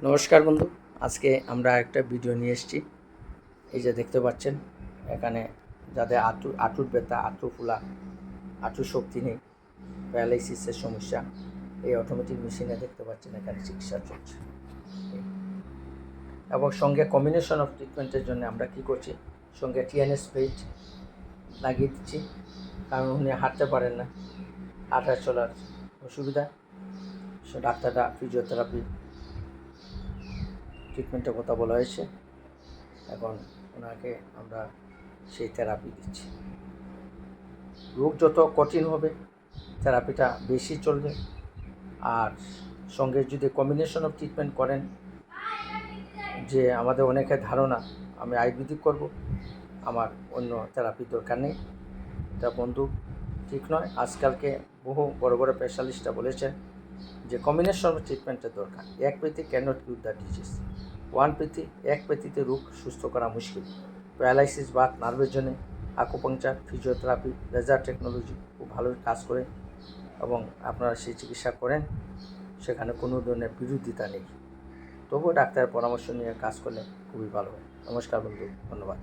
নমস্কার বন্ধু, আজকে আমরা একটা ভিডিও নিয়ে এসেছি। এই যে দেখতে পাচ্ছেন, এখানে যাদের হাঁটুর ব্যথা, হাঁটু ফোলা, হাঁটুর শক্তি নেই, প্যারালাইসিসের সমস্যা, এই অটোমেটিক মেশিনে দেখতে পাচ্ছেন এখানে চিকিৎসা চলছে। এবং সঙ্গে কম্বিনেশন অফ ট্রিটমেন্টের জন্য আমরা কি করছি, সঙ্গে টিএনএস প্লেট লাগিয়ে দিচ্ছি, কারণ উনি হাঁটতে পারেন না, হাঁটা চলার অসুবিধা। সে ডাক্তাররা ফিজিওথেরাপি ট্রিটমেন্টের কথা বলা হয়েছে, এখন ওনাকে আমরা সেই থেরাপি দিচ্ছি। রোগ যত কঠিন হবে থেরাপিটা বেশি চলবে, আর সঙ্গে যদি কম্বিনেশন অফ ট্রিটমেন্ট করেন, যে আমাদের অনেকের ধারণা আমি আয়ুর্বেদিক করব, আমার অন্য থেরাপির দরকার নেই, এটা বন্ধু ঠিক নয়। আজকালকে বহু বড় বড় স্পেশালিস্টরা বলেছেন যে কম্বিনেশন অফ ট্রিটমেন্টের দরকার। এক পেথি ক্যানট কিউর দ্য ডিজিজ, এক পেথিতে রোগ সুস্থ করা মুশকিল। প্যারালাইসিস বা নার্ভের জন্য আকুপাংচার, ফিজিওথেরাপি, লেজার টেকনোলজি খুব ভালো কাজ করে, এবং আপনারা সেই চিকিৎসা করেন, সেখানে কোনো ধরনের বিরোধিতা নেই। তবুও ডাক্তারের পরামর্শ নিয়ে কাজ করলে খুবই ভালো হয়। নমস্কার বন্ধু, ধন্যবাদ।